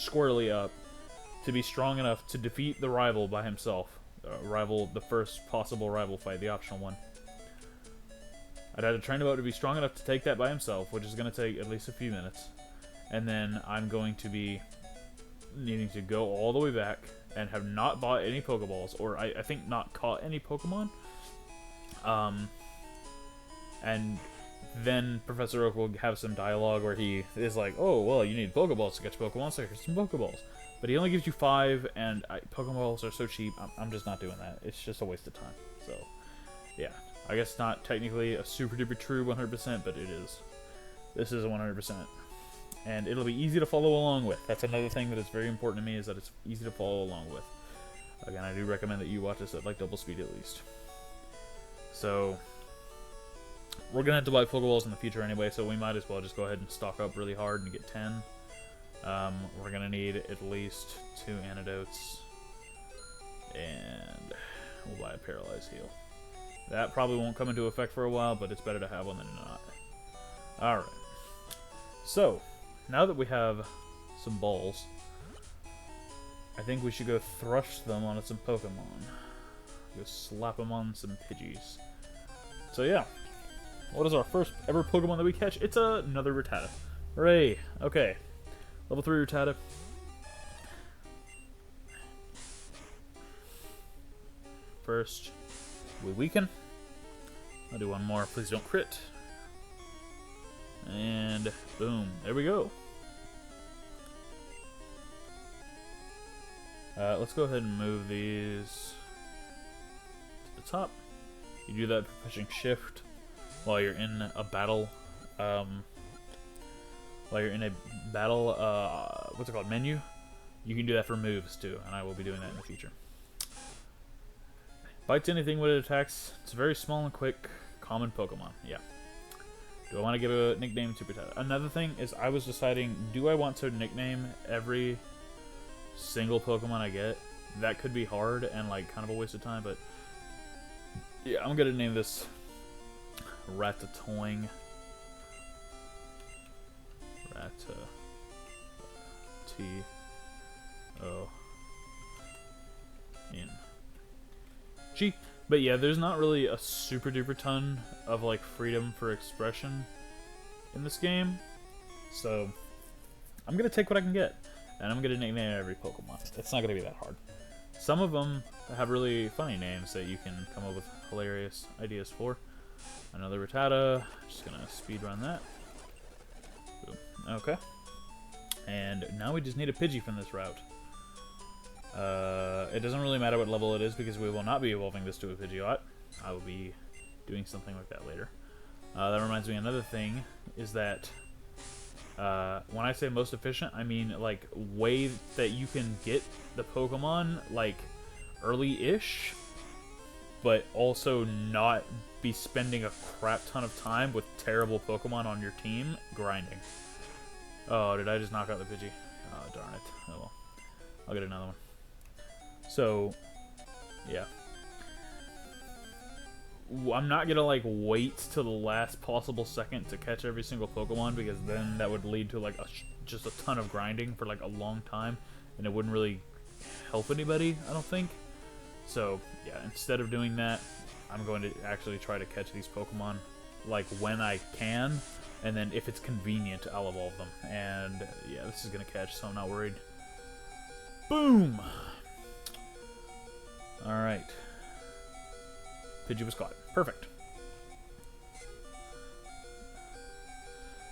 squarely up to be strong enough to defeat the rival by himself. The first possible rival fight, the optional one. I'd have to train about to be strong enough to take that by himself, which is going to take at least a few minutes. And then I'm going to be needing to go all the way back and have not bought any Pokeballs, or I think not caught any Pokemon. And then Professor Oak will have some dialogue where he is like, oh, well, you need Pokeballs to catch Pokemon, so here's some Pokeballs. But he only gives you 5, and Pokeballs are so cheap, I'm just not doing that. It's just a waste of time. So, yeah. I guess not technically a super duper true 100%, but it is. This is a 100%. And it'll be easy to follow along with. That's another thing that is very important to me, is that it's easy to follow along with. Again, I do recommend that you watch this at like double speed at least. So, we're going to have to buy Pokeballs in the future anyway, so we might as well just go ahead and stock up really hard and get 10. We're going to need at least 2 antidotes. And we'll buy a Paralyze Heal. That probably won't come into effect for a while, but it's better to have one than not. Alright. So, now that we have some balls, I think we should go thrush them on some Pokemon. Go slap them on some Pidgeys. So yeah. What is our first ever Pokemon that we catch? It's another Rattata. Hooray! Okay. Level 3 Rattata. First, we weaken. I'll do one more. Please don't crit. And boom. There we go. Let's go ahead and move these to the top. You do that by pushing shift while you're in a battle. What's it called? Menu. You can do that for moves too, and I will be doing that in the future. Bites anything when it attacks. It's very small and quick. Common Pokemon. Yeah. Do I want to give a nickname to Rattata? Another thing is I was deciding, do I want to nickname every single Pokemon I get? That could be hard and like kind of a waste of time, but yeah, I'm gonna name this Ratatouille. T-O-N-G. But yeah, there's not really a super duper ton of like freedom for expression in this game, so I'm gonna take what I can get, and I'm gonna nickname every Pokemon. It's not gonna be that hard. Some of them have really funny names that you can come up with hilarious ideas for. Another Rattata. Just gonna speed run that. Boom. Okay. And now we just need a Pidgey from this route. It doesn't really matter what level it is because we will not be evolving this to a Pidgeot. I will be doing something like that later. That reminds me, another thing is that when I say most efficient, I mean like way that you can get the Pokemon like early-ish, but also not be spending a crap ton of time with terrible Pokemon on your team grinding. Oh, did I just knock out the Pidgey? Oh, darn it. Oh well. I'll get another one. So, yeah. I'm not gonna like wait till the last possible second to catch every single Pokemon, because then that would lead to like just a ton of grinding for like a long time, and it wouldn't really help anybody, I don't think. So, yeah, instead of doing that, I'm going to actually try to catch these Pokemon like when I can, and then if it's convenient, I'll evolve them. And yeah, this is gonna catch, so I'm not worried. Boom! Alright. Pidgey was caught. Perfect.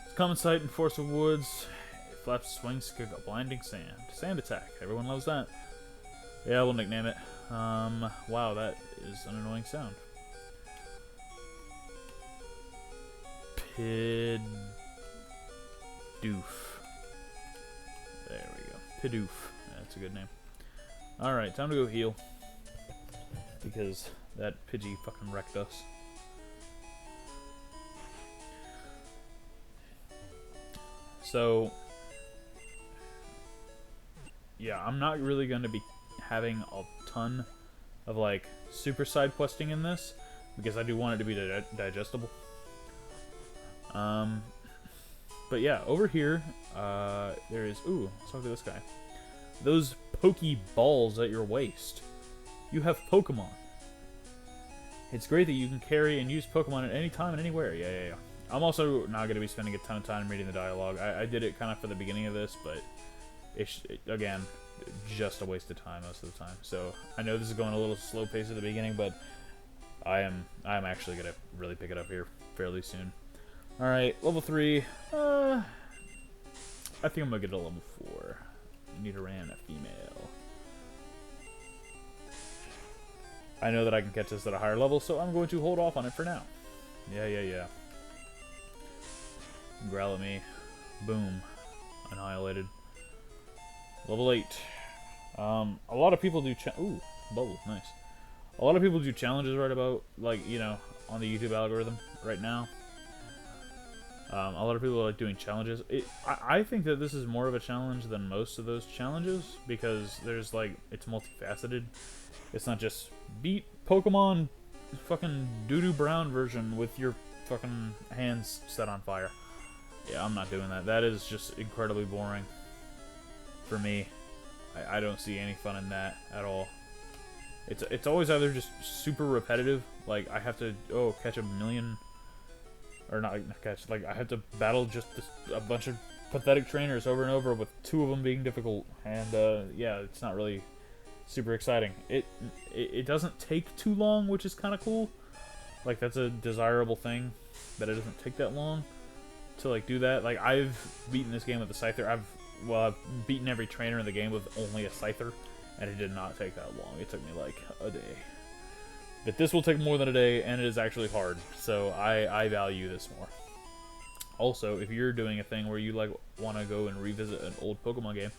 It's common sight in Forest of Woods. It flaps its wings to kick up blinding sand. Sand attack. Everyone loves that. Yeah, we'll nickname it. Wow, that is an annoying sound. Pidoof. There we go. Pidoof. That's a good name. Alright, time to go heal. Because that Pidgey fucking wrecked us. So, yeah, I'm not really going to be having a ton of like super side questing in this, because I do want it to be digestible. But yeah, over here, there is... Ooh, let's talk to this guy. Those pokey balls at your waist. You have Pokemon. It's great that you can carry and use Pokemon at any time and anywhere. Yeah. I'm also not going to be spending a ton of time reading the dialogue. I did it kind of for the beginning of this, but again, just a waste of time most of the time. So I know this is going a little slow pace at the beginning, but I'm actually going to really pick it up here fairly soon. Alright, level 3. I think I'm going to get to level 4. Nidoran, a female. I know that I can catch this at a higher level, so I'm going to hold off on it for now. Yeah. Growl at me. Boom. Annihilated. Level 8. A lot of people do ooh, bubble, nice. A lot of people do challenges right about, like, you know, on the YouTube algorithm right now. A lot of people are, like, doing challenges. I think that this is more of a challenge than most of those challenges, because there's, like, it's multifaceted. It's not just beat Pokemon fucking doo-doo brown version with your fucking hands set on fire. Yeah, I'm not doing that. That is just incredibly boring for me. I don't see any fun in that at all. It's always either just super repetitive, like I have to catch a million, or not catch, like I have to battle just a bunch of pathetic trainers over and over with 2 of them being difficult, and yeah, it's not really super exciting. It doesn't take too long, which is kind of cool. Like that's a desirable thing, that it doesn't take that long to like do that. Like I've beaten this game with a Scyther. I've beaten every trainer in the game with only a Scyther, and it did not take that long. It took me like a day. But this will take more than a day, and it is actually hard, so I value this more. Also, if you're doing a thing where you like want to go and revisit an old Pokemon game,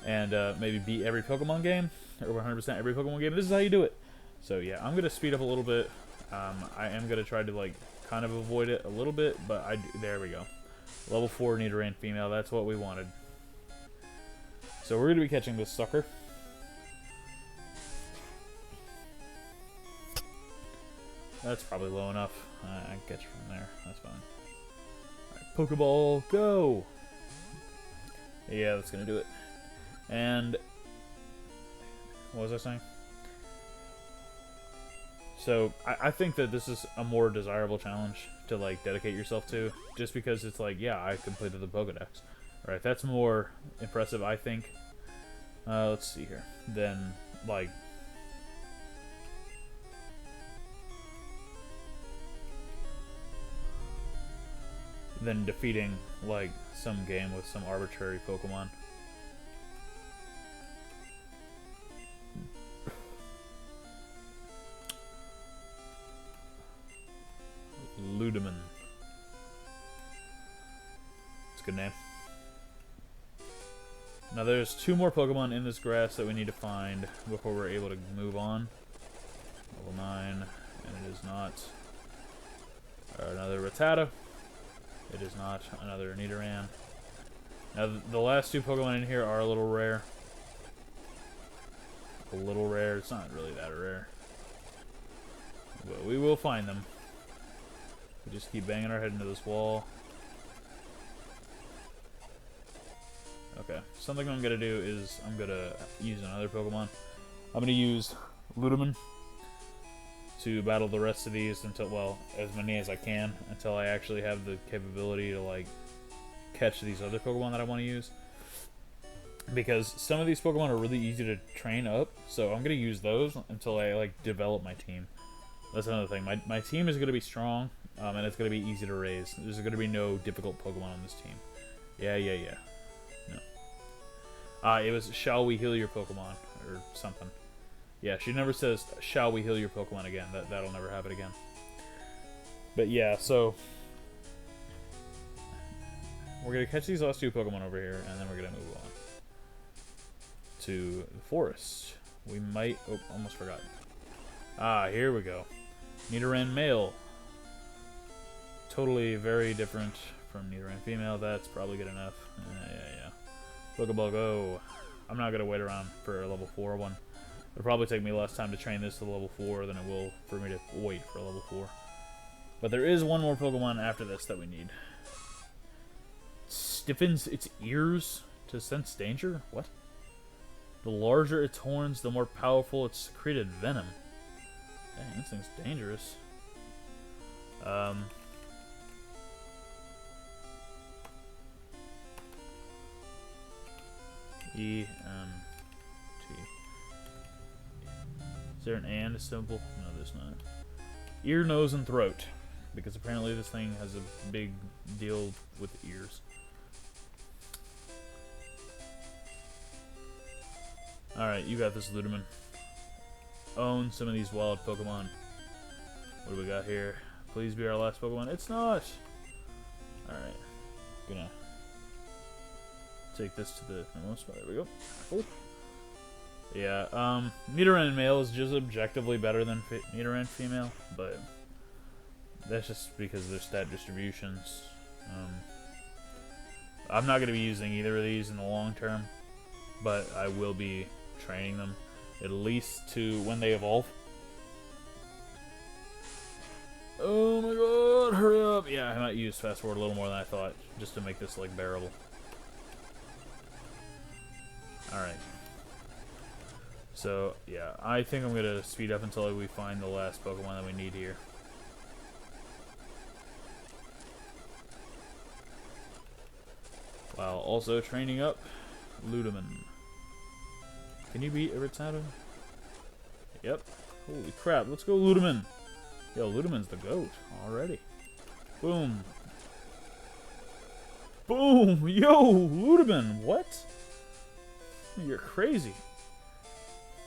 and maybe beat every Pokemon game, or 100% every Pokemon game, this is how you do it. So yeah, I'm going to speed up a little bit. I am going to try to like kind of avoid it a little bit, but there we go. Level 4 Nidoran female, that's what we wanted. So we're going to be catching this sucker. That's probably low enough. I can catch it from there. That's fine. Alright, Pokeball, go! Yeah, that's going to do it. And what was I saying? So I think that this is a more desirable challenge to like dedicate yourself to, just because it's like, yeah, I completed the Pokedex. Right, that's more impressive, I think. Let's see here. Then like defeating like some game with some arbitrary Pokemon. Ludeman. It's a good name. Now there's 2 more Pokemon in this grass that we need to find before we're able to move on. Level 9, and it is not another Rattata. It is not another Nidoran. Now the last 2 Pokemon in here are a little rare. A little rare. It's not really that rare. But we will find them. We just keep banging our head into this wall. Okay, something I'm going to do is I'm going to use another Pokemon. I'm going to use Ludeman to battle the rest of these until, well, as many as I can, until I actually have the capability to, like, catch these other Pokemon that I want to use. Because some of these Pokemon are really easy to train up, so I'm going to use those until I, like, develop my team. That's another thing. My team is going to be strong, and it's going to be easy to raise. There's going to be no difficult Pokemon on this team. Yeah. No. It was, shall we heal your Pokemon, or something. Yeah, she never says, shall we heal your Pokemon again. That'll never happen again. But yeah, so we're going to catch these last 2 Pokemon over here, and then we're going to move on to the forest. We might... Oh, almost forgot. Here we go. Nidoran male. Totally very different from Nidoran female. That's probably good enough. Yeah. Pokeball go. I'm not going to wait around for a level 4 one. It'll probably take me less time to train this to level 4 than it will for me to wait for a level 4. But there is one more Pokemon after this that we need. stiffens its ears to sense danger? What? The larger its horns, the more powerful its secreted venom. Dang, this thing's dangerous. E, M, T. Is there an and symbol? No, there's not. Ear, nose, and throat. Because apparently this thing has a big deal with ears. Alright, you got this, Ludeman. Own some of these wild Pokemon. What do we got here? Please be our last Pokemon. It's not! Alright. Gonna take this to the normal spot. There we go. Cool. Yeah, Nidoran male is just objectively better than Nidoran female, but that's just because of their stat distributions. I'm not going to be using either of these in the long term, but I will be training them at least to when they evolve. Oh my god, hurry up! Yeah, I might use fast forward a little more than I thought, just to make this like bearable. Alright. So, yeah, I think I'm gonna speed up until we find the last Pokemon that we need here. While also training up Ludeman. Can you beat Eritano? Yep. Holy crap, let's go Ludeman! Yo, Ludeman's the GOAT already. Boom. Boom! Yo, Ludeman, what? You're crazy.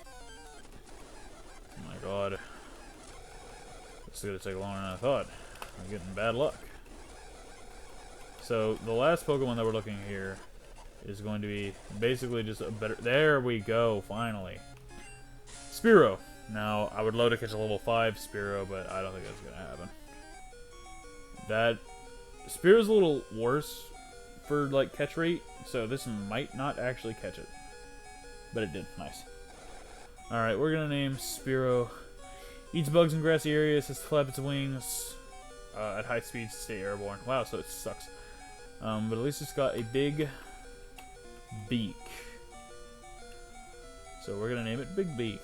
Oh my god. This is gonna take longer than I thought. I'm getting bad luck. So, the last Pokemon that we're looking at here is going to be basically just a better... There we go, finally. Spearow. Now, I would love to catch a level 5 Spearow, but I don't think that's gonna happen. That... Spearow's a little worse for, like, catch rate, so this might not actually catch it. But it did. Nice. Alright, we're gonna name Spearow. Eats bugs in grassy areas, has to flap its wings at high speeds to stay airborne. Wow, so it sucks. But at least it's got a big beak. So we're gonna name it Big Beak.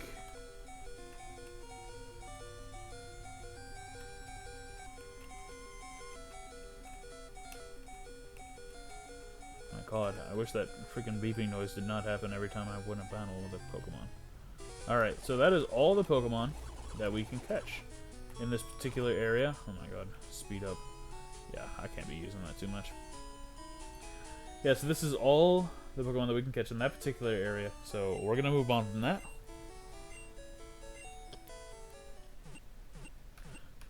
My god, I wish that freaking beeping noise did not happen every time I win a battle with a Pokemon. Alright, so that is all the Pokemon that we can catch in this particular area. Oh my god, speed up. Yeah, I can't be using that too much. Yeah, so this is all the Pokemon that we can catch in that particular area. So we're going to move on from that.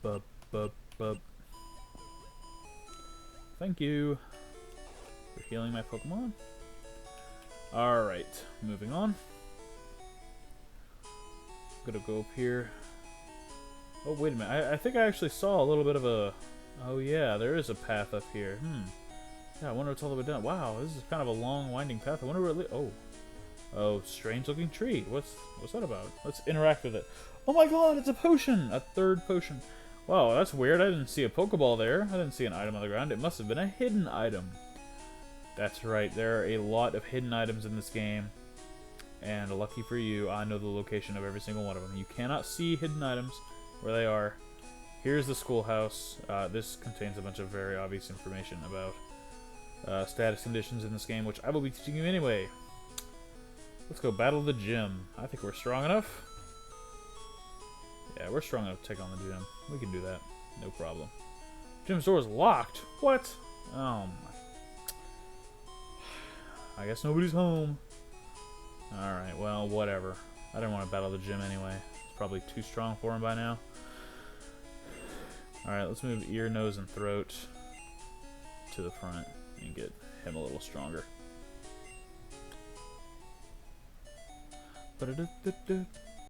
Bup, bup, bup. Thank you for healing my Pokemon. Alright, moving on. Gonna go up here. Oh, wait a minute. I think I actually saw a little bit of a... Oh, yeah, there is a path up here. Yeah, I wonder what's all the way down. Wow, this is kind of a long, winding path. I wonder where it leads. Oh. Oh, strange-looking tree. What's that about? Let's interact with it. Oh my god, it's a potion! A third potion. Wow, that's weird. I didn't see a Pokeball there. I didn't see an item on the ground. It must have been a hidden item. That's right. There are a lot of hidden items in this game. And lucky for you, I know the location of every single one of them. You cannot see hidden items where they are. Here's the schoolhouse. This contains a bunch of very obvious information about status conditions in this game, which I will be teaching you anyway. Let's go battle the gym. I think we're strong enough. Yeah, we're strong enough to take on the gym. We can do that. No problem. Gym's door is locked. What? Oh my. I guess nobody's home. Alright, well, whatever. I didn't want to battle the gym anyway. It's probably too strong for him by now. Alright, let's move ear, nose, and throat to the front and get him a little stronger.